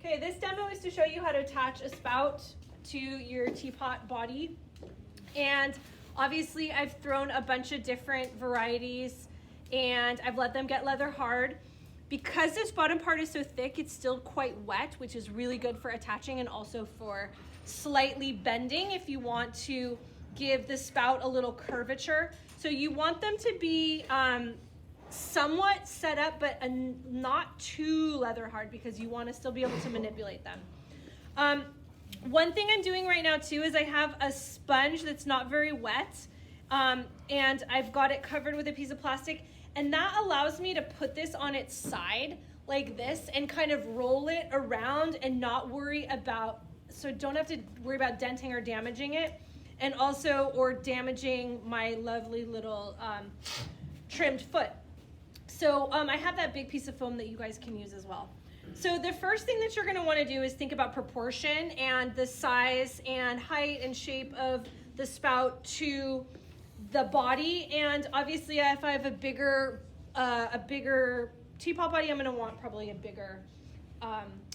Okay, this demo is to show you how to attach a spout to your teapot body. And obviously I've thrown a bunch of different varieties and I've let them get leather hard. Because this bottom part is so thick, it's still quite wet, which is really good for attaching and also for slightly bending if you want to give the spout a little curvature. So you want them to be somewhat set up, but not too leather hard because you want to still be able to manipulate them. One thing I'm doing right now too is I have a sponge that's not very wet and I've got it covered with a piece of plastic, and that allows me to put this on its side like this and kind of roll it around and not worry about, so don't have to worry about denting or damaging it, and also or damaging my lovely little trimmed foot. So I have that big piece of foam that you guys can use as well. So the first thing that you're going to want to do is think about proportion and the size and height and shape of the spout to the body. And obviously if I have a bigger teapot body, I'm going to want probably a bigger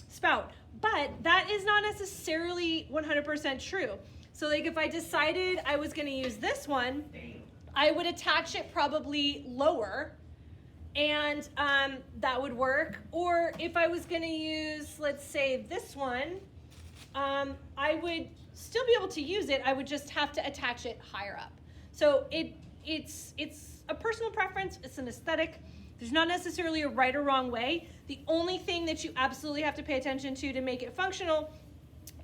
spout. But that is not necessarily 100% true. So like if I decided I was going to use this one, I would attach it probably lower, and that would work. Or if I was going to use, let's say, this one, I would still be able to use it. I would just have to attach it higher up. So it's a personal preference. It's an aesthetic. There's not necessarily a right or wrong way. The only thing that you absolutely have to pay attention to make it functional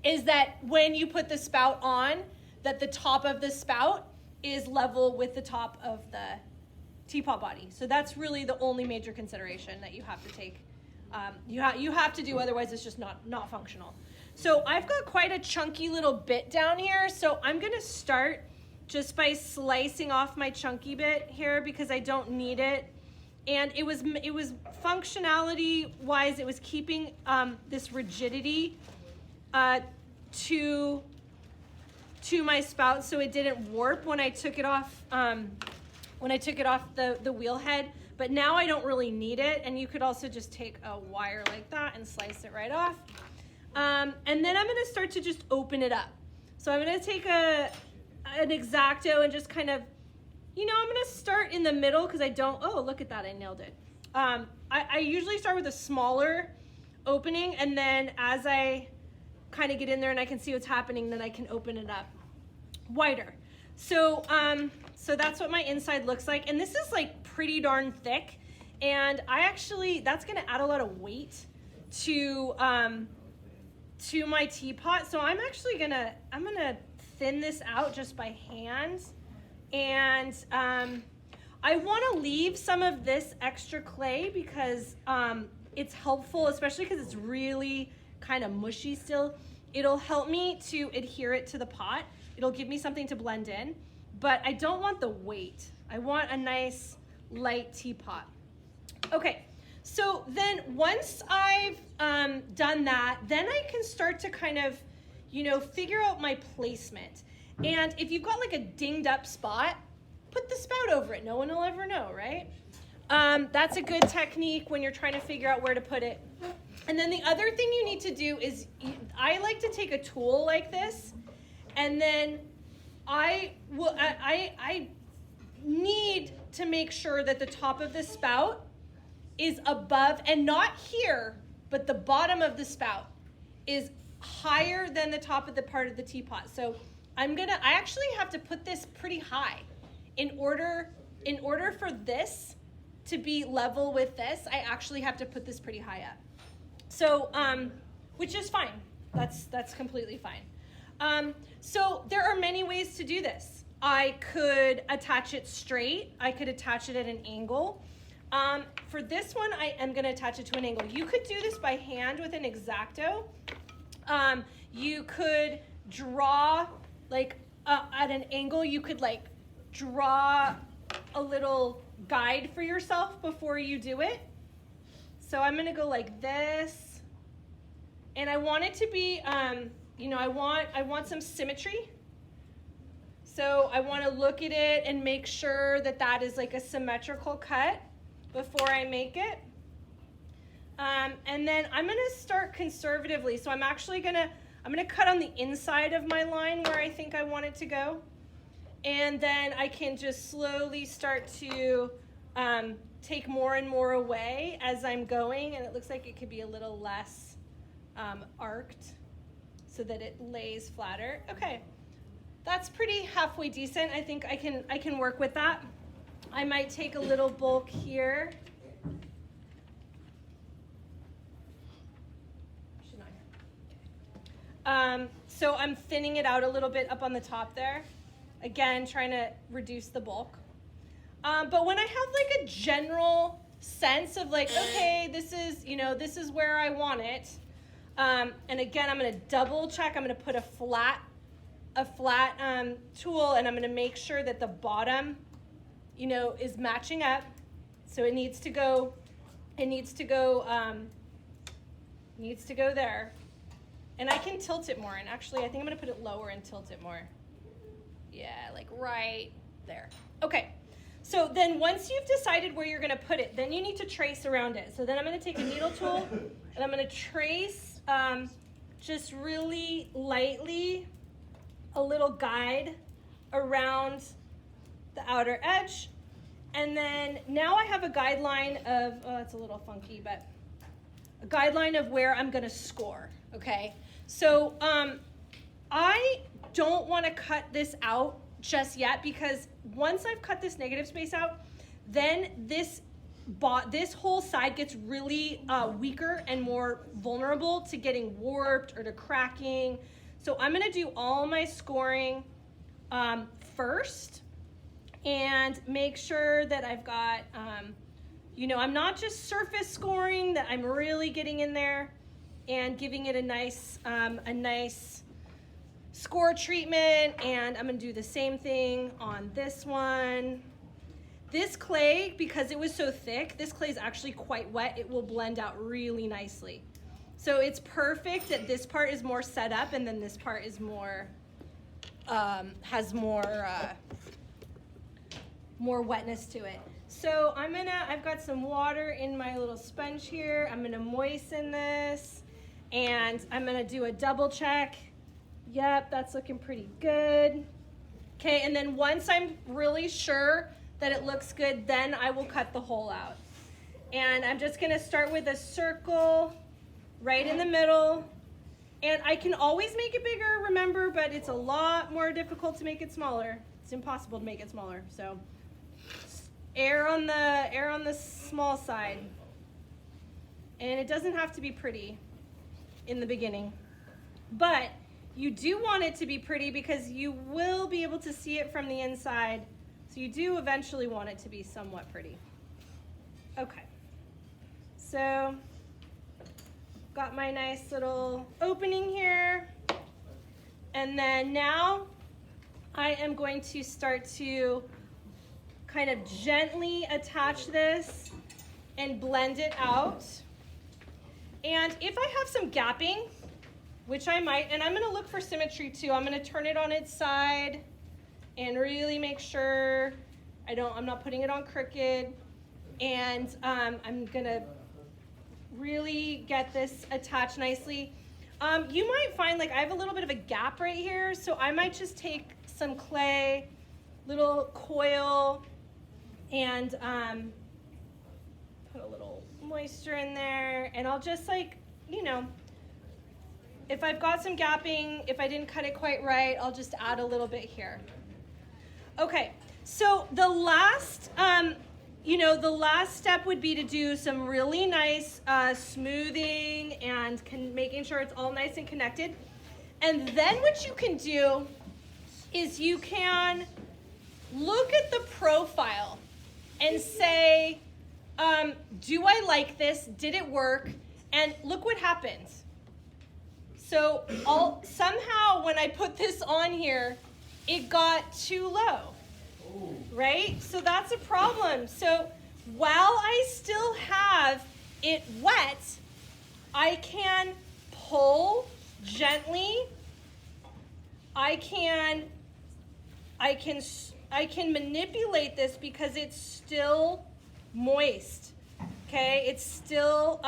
is that when you put the spout on, that the top of the spout is level with the top of the teapot body. So that's really the only major consideration that you have to take. You have to do, otherwise it's just not functional. So I've got quite a chunky little bit down here. So I'm gonna start just by slicing off my chunky bit here because I don't need it. And it was functionality wise, it was keeping this rigidity to my spout so it didn't warp when I took it off the wheel head. But now I don't really need it, and you could also just take a wire like that and slice it right off. And then I'm gonna start to just open it up. So I'm gonna take an X-Acto and just kind of, I'm gonna start in the middle because oh, look at that, I nailed it. I usually start with a smaller opening, and then as I kind of get in there and I can see what's happening, then I can open it up wider. So that's what my inside looks like, and this is like pretty darn thick, and that's gonna add a lot of weight to my teapot. So I'm gonna thin this out just by hand, and I want to leave some of this extra clay because it's helpful, especially because it's really kind of mushy still. It'll help me to adhere it to the pot. It'll give me something to blend in, but I don't want the weight. I want a nice light teapot. Okay, so then once I've done that, then I can start to kind of, figure out my placement. And if you've got like a dinged up spot, put the spout over it. No one will ever know, right? That's a good technique when you're trying to figure out where to put it. And then the other thing you need to do is, I like to take a tool like this, and then I need to make sure that the top of the spout is above, and not here, but the bottom of the spout is higher than the top of the part of the teapot. So I actually have to put this pretty high in order for this to be level with this. I actually have to put this pretty high up. So, which is fine. That's completely fine. So there are many ways to do this. I could attach it straight. I could attach it at an angle. For this one, I am going to attach it to an angle. You could do this by hand with an X-Acto. You could draw at an angle. You could draw a little guide for yourself before you do it. So I'm going to go like this, and I want it to be, I want some symmetry. So I want to look at it and make sure that that is like a symmetrical cut before I make it. And then I'm gonna start conservatively. So I'm gonna cut on the inside of my line where I think I want it to go. And then I can just slowly start to take more and more away as I'm going. And it looks like it could be a little less arced so that it lays flatter. Okay, that's pretty halfway decent. I think I can work with that. I might take a little bulk here. So I'm thinning it out a little bit up on the top there. Again, trying to reduce the bulk. But when I have like a general sense of like, okay, this is where I want it. And again, I'm gonna double check. I'm gonna put a flat tool, and I'm gonna make sure that the bottom, is matching up. So it needs to go there. And I can tilt it more. And actually, I think I'm gonna put it lower and tilt it more. Yeah, like right there. Okay. So then once you've decided where you're gonna put it, then you need to trace around it. So then I'm gonna take a needle tool and I'm gonna trace just really lightly a little guide around the outer edge. And then now I have a guideline of, oh, it's a little funky, but a guideline of where I'm gonna score, okay? So I don't wanna cut this out just yet, because once I've cut this negative space out, then this whole side gets really weaker and more vulnerable to getting warped or to cracking. So I'm gonna do all my scoring first and make sure that I've got, I'm not just surface scoring, that I'm really getting in there and giving it a nice score treatment. And I'm gonna do the same thing on this one. This clay, because it was so thick, this clay is actually quite wet. It will blend out really nicely. So it's perfect that this part is more set up and then this part is more, has more wetness to it. So I've got some water in my little sponge here. I'm gonna moisten this and I'm gonna do a double check. Yep, that's looking pretty good. Okay, and then once I'm really sure that it looks good, then I will cut the hole out. And I'm just gonna start with a circle right in the middle. And I can always make it bigger, remember, but it's a lot more difficult to make it smaller. It's impossible to make it smaller, so err on the small side. And it doesn't have to be pretty in the beginning, but you do want it to be pretty because you will be able to see it from the inside. So you do eventually want it to be somewhat pretty. Okay, so got my nice little opening here. And then now I am going to start to kind of gently attach this and blend it out. And if I have some gapping, which I might, and I'm gonna look for symmetry too. I'm gonna turn it on its side and really make sure I'm not putting it on crooked. And I'm gonna really get this attached nicely. You might find like I have a little bit of a gap right here, so I might just take some clay, little coil, and put a little moisture in there, and I'll just if I've got some gapping, if I didn't cut it quite right, I'll just add a little bit here. Okay, so the last step would be to do some really nice smoothing and making sure it's all nice and connected. And then what you can do is you can look at the profile and say, do I like this? Did it work? And look what happens. So somehow when I put this on here, it got too low, right? So that's a problem. So while I still have it wet, I can pull gently. I can manipulate this because it's still moist. okay? It's still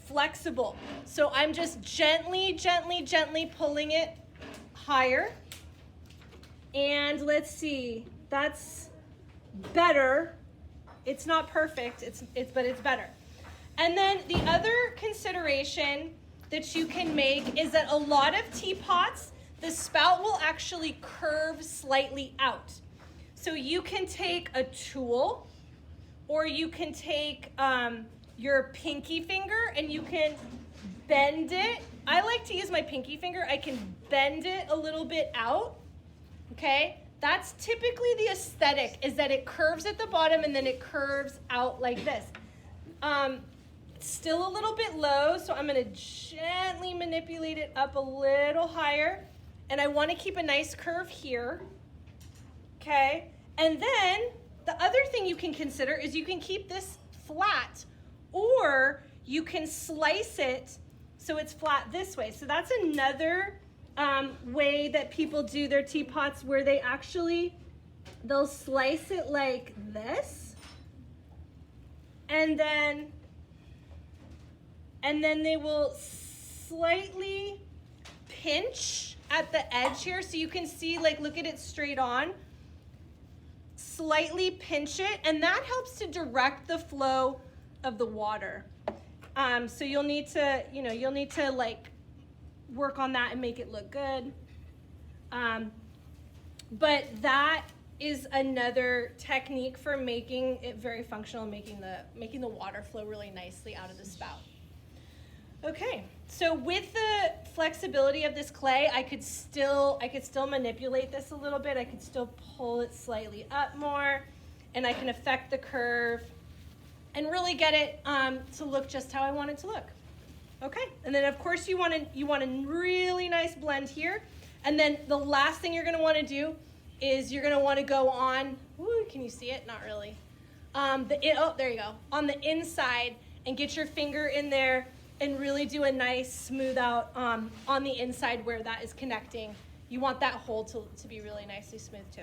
flexible. So I'm just gently, gently, gently pulling it higher. And let's see, that's better. It's not perfect, but it's better. And then the other consideration that you can make is that a lot of teapots, the spout will actually curve slightly out. So you can take a tool, or you can take your pinky finger and you can bend it. I like to use my pinky finger. I can bend it a little bit out, okay? That's typically the aesthetic, is that it curves at the bottom and then it curves out like this. It's still a little bit low, so I'm gonna gently manipulate it up a little higher. And I wanna keep a nice curve here, okay? And then the other thing you can consider is you can keep this flat, or you can slice it so it's flat this way. So that's another way that people do their teapots, where they'll slice it like this, and then they will slightly pinch at the edge here, so you can see, like, look at it straight on. Slightly pinch it, and that helps to direct the flow of the water. So you'll need to like work on that and make it look good. But that is another technique for making it very functional, making the water flow really nicely out of the spout. Okay, so with the flexibility of this clay, I could still manipulate this a little bit. I could still pull it slightly up more, and I can affect the curve and really get it to look just how I want it to look. Okay, and then of course you want a really nice blend here, and then the last thing you're going to want to do is you're going to want to go on. Ooh, can you see it? Not really. There you go. On the inside, and get your finger in there and really do a nice smooth out on the inside where that is connecting. You want that hole to be really nicely smooth too.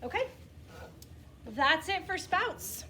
Okay, that's it for spouts.